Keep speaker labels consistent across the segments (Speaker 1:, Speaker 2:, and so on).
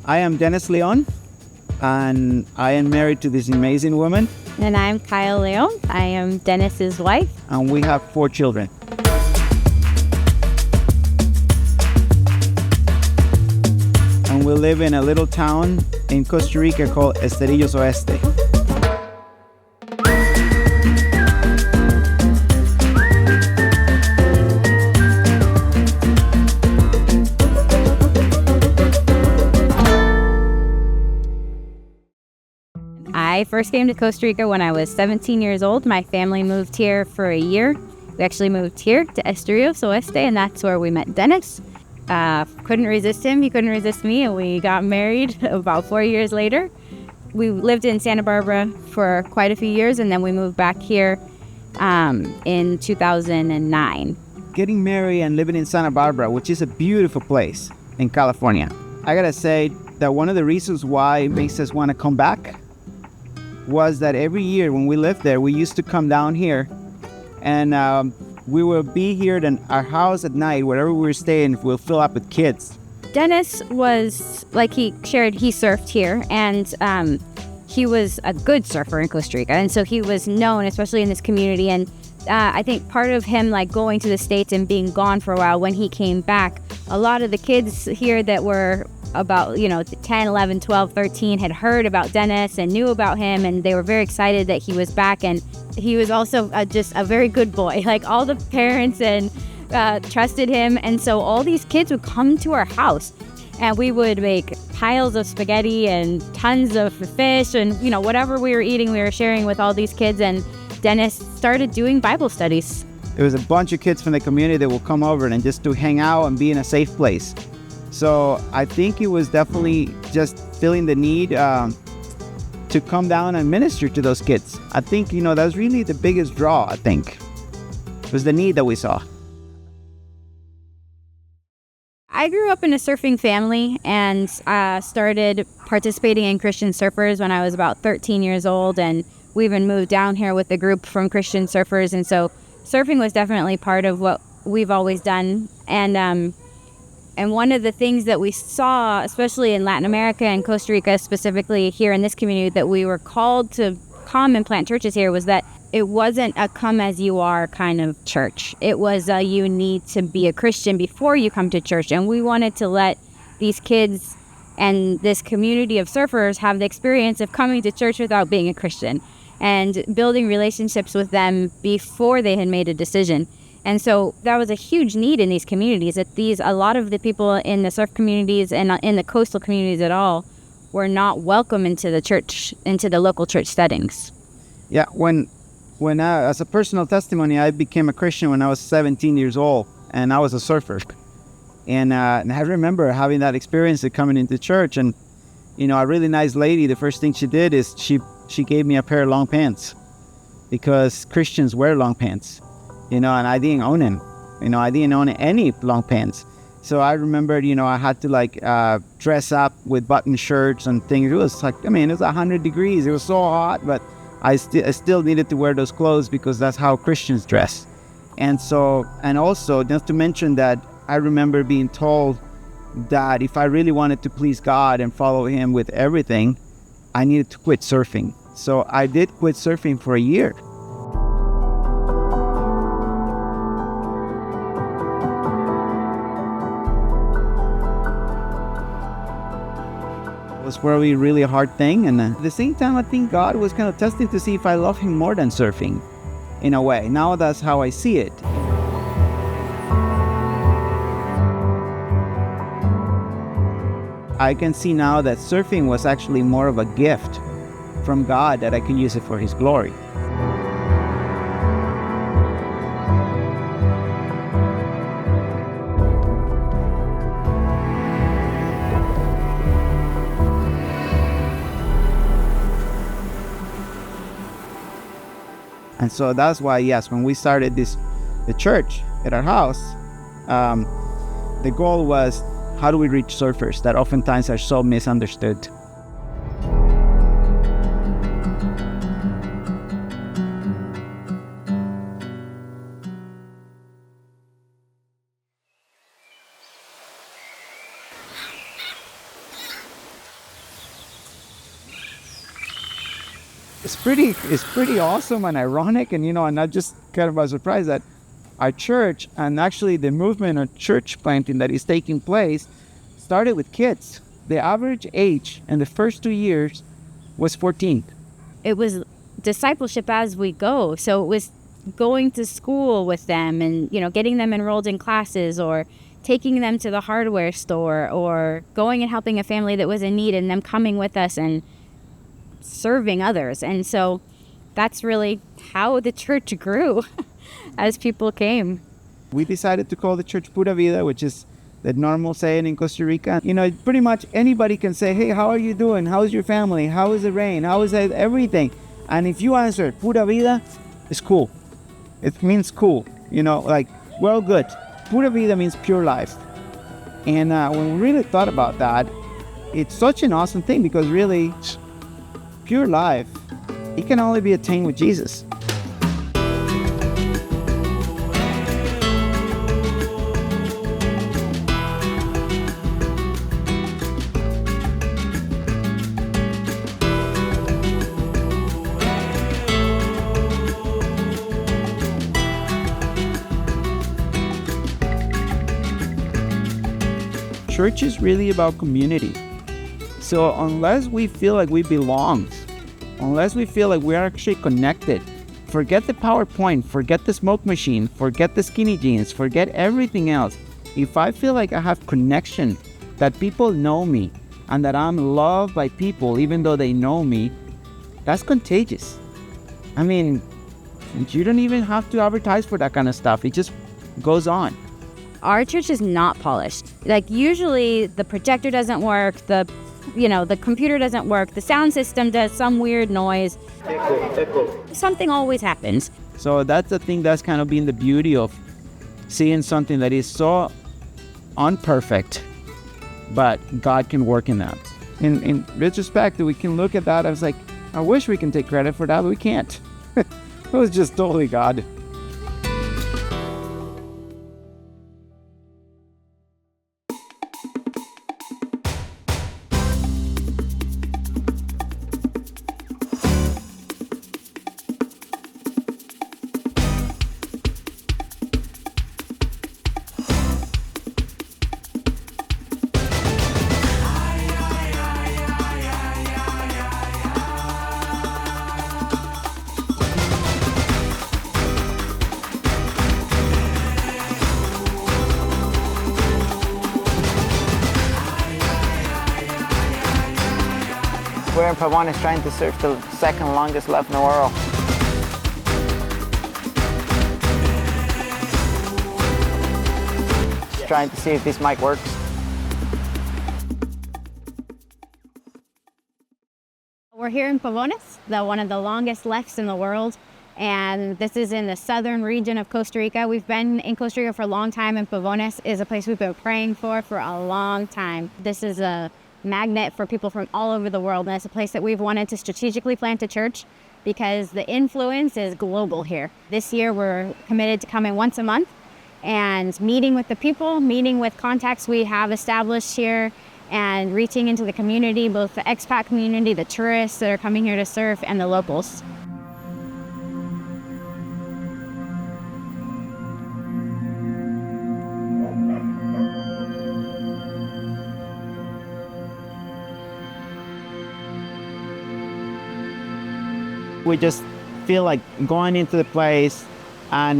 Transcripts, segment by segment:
Speaker 1: I am Dennis Leon, and I am married to this amazing woman.
Speaker 2: And I'm Kyle Leon. I am Dennis's wife.
Speaker 1: And we have 4 children. And we live in a little town in Costa Rica called Esterillos Oeste.
Speaker 2: I first came to Costa Rica when I was 17 years old. My family moved here for a year. We actually moved here to Esterillos Oeste, and that's where we met Dennis. Couldn't resist him, he couldn't resist me, and we got married about 4 years later. We lived in Santa Barbara for quite a few years, and then we moved back here in 2009.
Speaker 1: Getting married and living in Santa Barbara, which is a beautiful place in California. I gotta say that one of the reasons why it makes us want to come back was that every year when we lived there, we used to come down here and we will be here in our house at night, wherever we were staying, we'll fill up with kids.
Speaker 2: Dennis was, like he shared, he surfed here, and he was a good surfer in Costa Rica, and so he was known, especially in this community. And I think part of him like going to the States and being gone for a while, when he came back, a lot of the kids here that were about 10, 11, 12, 13 had heard about Dennis and knew about him, and they were very excited that he was back. And he was also just a very good boy. Like, all the parents and trusted him, and so all these kids would come to our house and we would make piles of spaghetti and tons of fish, and whatever we were eating we were sharing with all these kids. And Dennis started doing Bible studies.
Speaker 1: There was a bunch of kids from the community that would come over and just to hang out and be in a safe place. So I think it was definitely just feeling the need to come down and minister to those kids. I think, that was really the biggest draw, I think. It was the need that we saw.
Speaker 2: I grew up in a surfing family and started participating in Christian surfers when I was about 13 years old. And we even moved down here with a group from Christian surfers. And so surfing was definitely part of what we've always done. And one of the things that we saw, especially in Latin America and Costa Rica, specifically here in this community, that we were called to come and plant churches here, was that it wasn't a come as you are kind of church. It was a you need to be a Christian before you come to church. And we wanted to let these kids and this community of surfers have the experience of coming to church without being a Christian, and building relationships with them before they had made a decision. And so that was a huge need in these communities, that a lot of the people in the surf communities and in the coastal communities at all were not welcome into the church, into the local church settings.
Speaker 1: Yeah, when as a personal testimony, I became a Christian when I was 17 years old, and I was a surfer. And I remember having that experience of coming into church, and a really nice lady, the first thing she did is she gave me a pair of long pants, because Christians wear long pants. And I didn't own them. I didn't own any long pants. So I remember, I had to dress up with button shirts and things. It was it was 100 degrees. It was so hot, but I still needed to wear those clothes because that's how Christians dress. And also, just to mention that, I remember being told that if I really wanted to please God and follow Him with everything, I needed to quit surfing. So I did quit surfing for a year. Was probably really a hard thing, and at the same time I think God was kind of testing to see if I love Him more than surfing, in a way. Now that's how I see it. I can see now that surfing was actually more of a gift from God, that I can use it for His glory. And so that's why, yes, when we started the church at our house, the goal was, how do we reach surfers that oftentimes are so misunderstood? it's pretty awesome and ironic, and and I just kind of was surprised that our church, and actually the movement of church planting that is taking place, started with kids. The average age in the first 2 years was 14.
Speaker 2: It was discipleship as we go. So it was going to school with them and, getting them enrolled in classes, or taking them to the hardware store, or going and helping a family that was in need and them coming with us and serving others. And so that's really how the church grew as people came.
Speaker 1: We decided to call the church Pura Vida, which is the normal saying in Costa Rica. Pretty much anybody can say, hey, how are you doing? How's your family? How is the rain? How is everything? And if you answer Pura Vida, it's cool. It means cool. Well, good. Pura Vida means pure life. And when we really thought about that, it's such an awesome thing, because really, pure life, it can only be attained with Jesus. Church is really about community. So unless we feel like we belong, unless we feel like we're actually connected, forget the PowerPoint, forget the smoke machine, forget the skinny jeans, forget everything else. If I feel like I have connection, that people know me, and that I'm loved by people even though they know me, that's contagious. I mean, you don't even have to advertise for that kind of stuff. It just goes on.
Speaker 2: Our church is not polished. Usually the projector doesn't work, the computer doesn't work, the sound system does some weird noise. Echo. Something always happens.
Speaker 1: So that's the thing that's kind of been the beauty of seeing something that is so unperfect, but God can work in that. In retrospect, we can look at that. I was like, I wish we can take credit for that, but we can't. It was just totally God. We're in Pavones trying to surf the second longest left in the world. Just trying to see if this mic works.
Speaker 2: We're here in Pavones, one of the longest lefts in the world. And this is in the southern region of Costa Rica. We've been in Costa Rica for a long time, and Pavones is a place we've been praying for a long time. This is a magnet for people from all over the world, and it's a place that we've wanted to strategically plant a church because the influence is global here. This year we're committed to coming once a month and meeting with the people, meeting with contacts we have established here, and reaching into the community, both the expat community, the tourists that are coming here to surf, and the locals.
Speaker 1: We just feel like going into the place and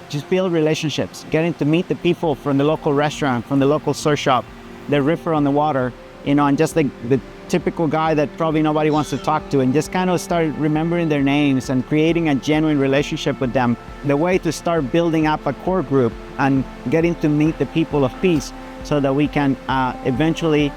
Speaker 1: just build relationships, getting to meet the people from the local restaurant, from the local surf shop, the ripper on the water, and just like the typical guy that probably nobody wants to talk to, and just kind of start remembering their names and creating a genuine relationship with them. The way to start building up a core group and getting to meet the people of peace so that we can eventually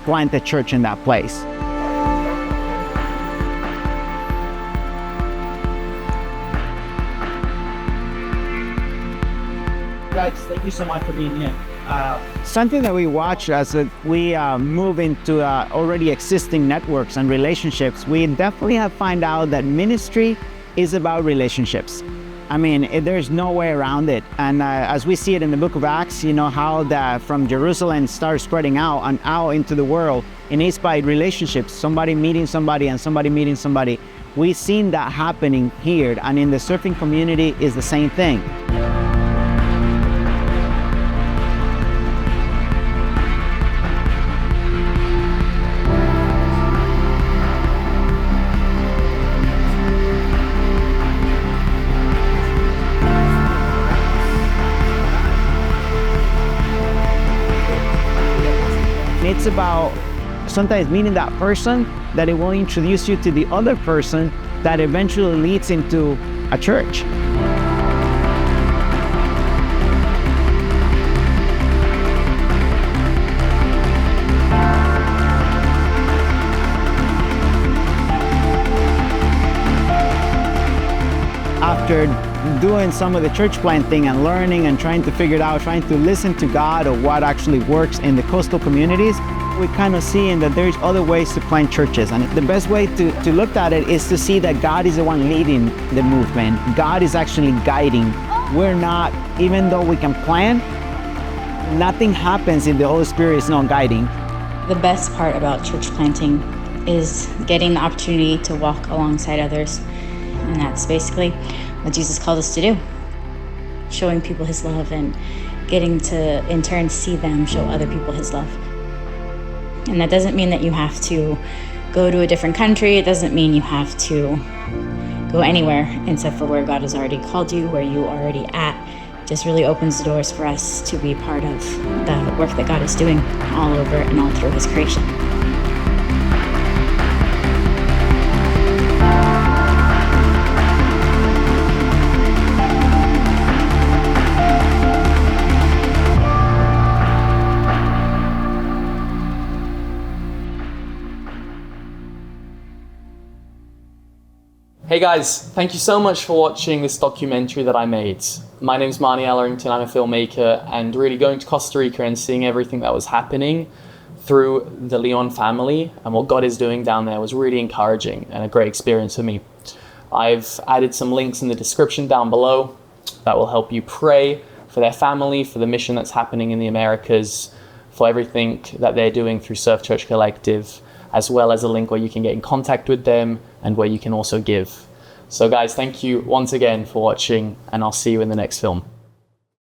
Speaker 1: plant a church in that place. Guys, thank you so much for being here. Something that we watch as we move into already existing networks and relationships, we definitely have found out that ministry is about relationships. I mean, there's no way around it. And as we see it in the book of Acts, you know, how that from Jerusalem starts spreading out and out into the world, and it's by relationships, somebody meeting somebody and somebody meeting somebody. We've seen that happening here, and in the surfing community is the same thing. It's about sometimes meeting that person that it will introduce you to the other person that eventually leads into a church. After doing some of the church planting and learning and trying to figure it out, trying to listen to God or what actually works in the coastal communities, we kind of seeing that there's other ways to plant churches. And the best way to look at it is to see that God is the one leading the movement. God is actually guiding. We're not, even though we can plan, nothing happens if the Holy Spirit is not guiding.
Speaker 3: The best part about church planting is getting the opportunity to walk alongside others. And that's basically what Jesus called us to do. Showing people his love and getting to, in turn, see them show other people his love. And that doesn't mean that you have to go to a different country. It doesn't mean you have to go anywhere except for where God has already called you, where you are already at. It just really opens the doors for us to be part of the work that God is doing all over and all through his creation.
Speaker 4: Hey guys, thank you so much for watching this documentary that I made. My name's Marnie Ellerington, I'm a filmmaker, and really going to Costa Rica and seeing everything that was happening through the Leon family and what God is doing down there was really encouraging and a great experience for me. I've added some links in the description down below that will help you pray for their family, for the mission that's happening in the Americas, for everything that they're doing through Surf Church Collective, as well as a link where you can get in contact with them and where you can also give. So guys, thank you once again for watching, and I'll see you in the next film.